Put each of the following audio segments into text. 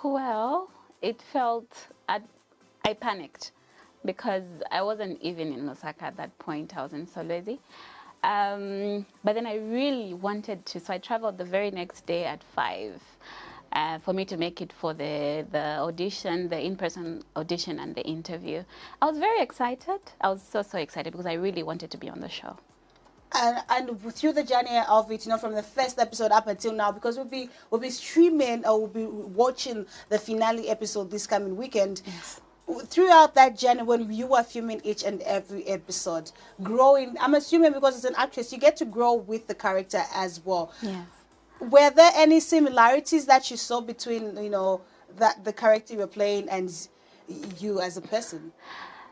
Well, it felt I panicked because I wasn't even in Lusaka at that point. I was in Solwezi. But then I really wanted to, so I traveled the very next day at 5 for me to make it for the audition, the in-person audition and the interview. I was very excited. I was so excited because I really wanted to be on the show. And through the journey of it, from the first episode up until now, because we'll be streaming or we'll be watching the finale episode this coming weekend. Yes. Throughout that journey, when you were filming each and every episode, growing, I'm assuming because it's an actress, you get to grow with the character as well. Yeah. Were there any similarities that you saw between, that the character you were playing and you as a person?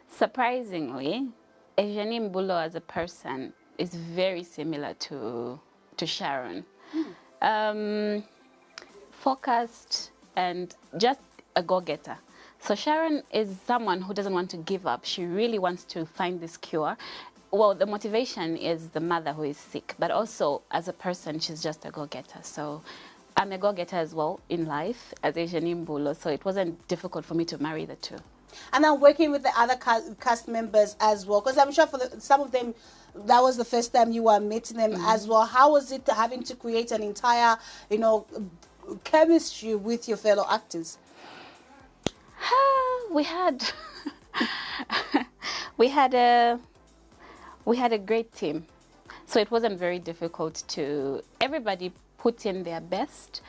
Surprisingly, Edgeiny Mbulo as a person is very similar to Sharon. Focused and just a go-getter. So Sharon is someone who doesn't want to give up. She really wants to find this cure. Well, the motivation is the mother who is sick, but also as a person, she's just a go-getter. So I'm a go-getter as well in life as Edgeiny Mbulo, so it wasn't difficult for me to marry the two. And then working with the other cast members as well, because I'm sure for some of them, that was the first time you were meeting them as well. How was it having to create an entire, chemistry with your fellow actors? We had we had a great team, so it wasn't very difficult to. Everybody put in their best.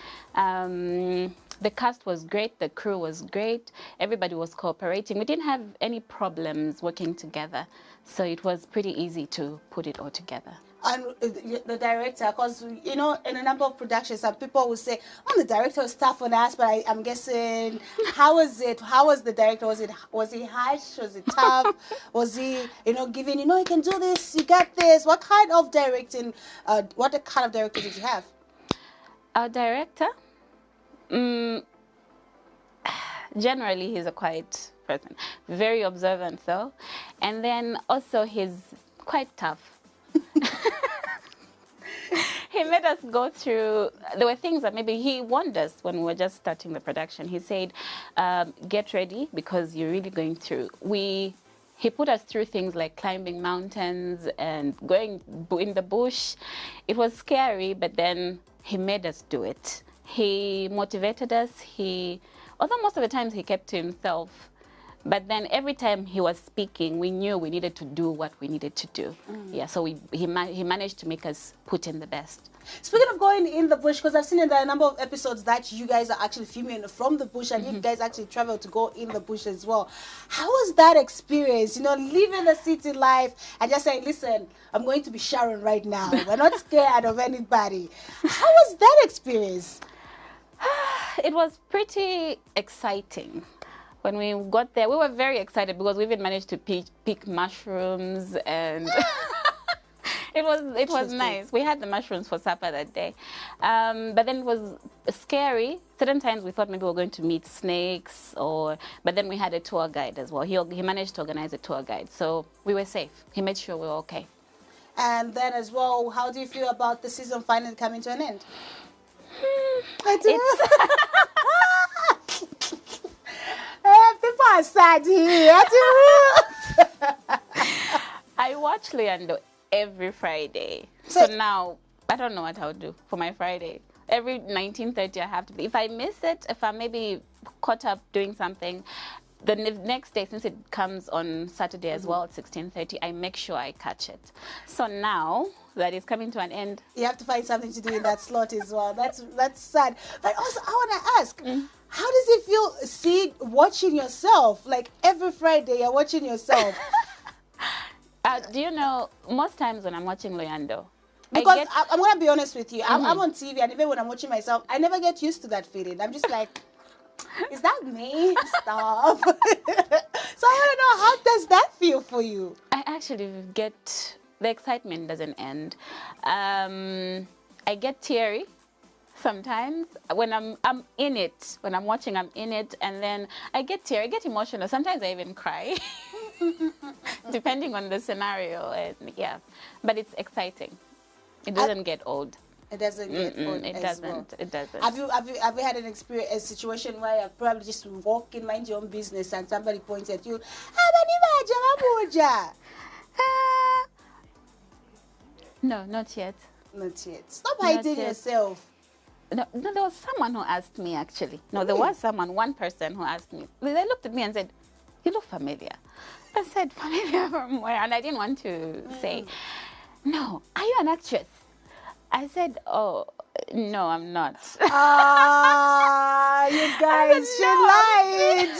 The cast was great, the crew was great, everybody was cooperating. We didn't have any problems working together, so it was pretty easy to put it all together. And the director, because, in a number of productions, some people will say, the director was tough on us, but I'm guessing, how was it? How was the director? Was he harsh? Was it tough? Was he, giving, you can do this, you got this? What kind of directing, what kind of director did you have? Our director? Generally, he's a quiet person. Very observant, though. And then also, he's quite tough. He made us go through, there were things that maybe he warned us when we were just starting the production. He said, get ready because you're really going through. He put us through things like climbing mountains and going in the bush. It was scary, but then he made us do it. He motivated us. Although most of the times he kept to himself, but then every time he was speaking, we knew we needed to do what we needed to do. Yeah, so he managed to make us put in the best. Speaking of going in the bush, because I've seen in the number of episodes that you guys are actually filming from the bush, and you guys actually travel to go in the bush as well. How was that experience? Living the city life and just saying, listen, I'm going to be Sharon right now. We're not scared of anybody. How was that experience? It was pretty exciting. When we got there, we were very excited because we even managed to pick mushrooms, and it was nice. We had the mushrooms for supper that day, but then it was scary. Certain times we thought maybe we were going to meet snakes, but then we had a tour guide as well. He managed to organize a tour guide, so we were safe. He made sure we were okay. And then as well, how do you feel about the season finally coming to an end? People are sad here. I watch Luyando every Friday. So now, I don't know what I'll do for my Friday. Every 19:30 I have to be. If I miss it, if I'm maybe caught up doing something, the next day, since it comes on Saturday as well at 16:30, I make sure I catch it. So now that it's coming to an end, you have to find something to do in that slot as well. That's sad. But also, I want to ask, how does it feel watching yourself? Like every Friday you're watching yourself. Do you know, most times when I'm watching Luyando, because I'm going to be honest with you, I'm on TV, and even when I'm watching myself, I never get used to that feeling. I'm just like, is that me? Stop. So I want to know, how does that feel for you? I actually get, the excitement doesn't end. I get teary sometimes when I'm in it. When I'm watching, I'm in it, and then I get teary, I get emotional. Sometimes I even cry, depending on the scenario. And yeah, but it's exciting. It doesn't get old. It doesn't get on It as doesn't. well. It doesn't. Have you had a situation where you probably just walking, mind your own business, and somebody points at you? No, not yet. Not yet. Stop Not hiding yet. yourself. No, there was someone who asked me actually. No, there was one person who asked me. They looked at me and said, "You look familiar." I said, "Familiar from where?" And I didn't want to say, "No, are you an actress?" I said, "Oh, no, I'm not." Ah, you guys, she lied.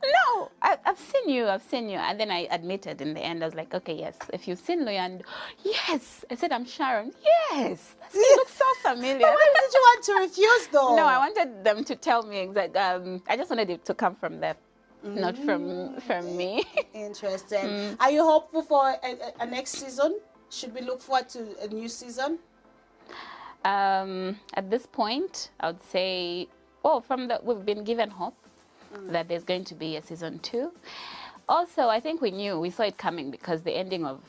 No, I've seen you. And then I admitted in the end, I was like, "Okay, yes, if you've seen Luyando," yes. I said, "I'm Sharon." Yes, you look so familiar. Why did you want to refuse though? No, I wanted them to tell me exactly. I just wanted it to come from them, not from me. Interesting. Are you hopeful for a next season? Should we look forward to a new season? At this point, I would say, we've been given hope that there's going to be a season 2. Also, I think we saw it coming because the ending of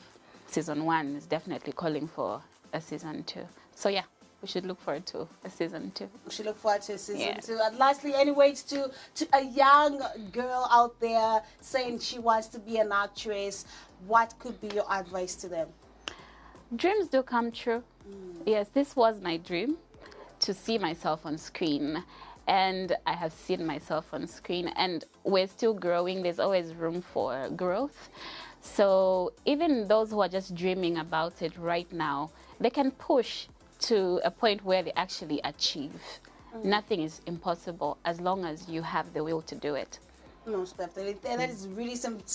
season 1 is definitely calling for a season 2. So yeah, we should look forward to a season 2. We should look forward to a season 2. And lastly, any words to a young girl out there saying she wants to be an actress, what could be your advice to them? Dreams do come true. Yes, this was my dream, to see myself on screen. And I have seen myself on screen, and we're still growing. There's always room for growth. So even those who are just dreaming about it right now, they can push to a point where they actually achieve. Nothing is impossible as long as you have the will to do it. Most definitely. That is really some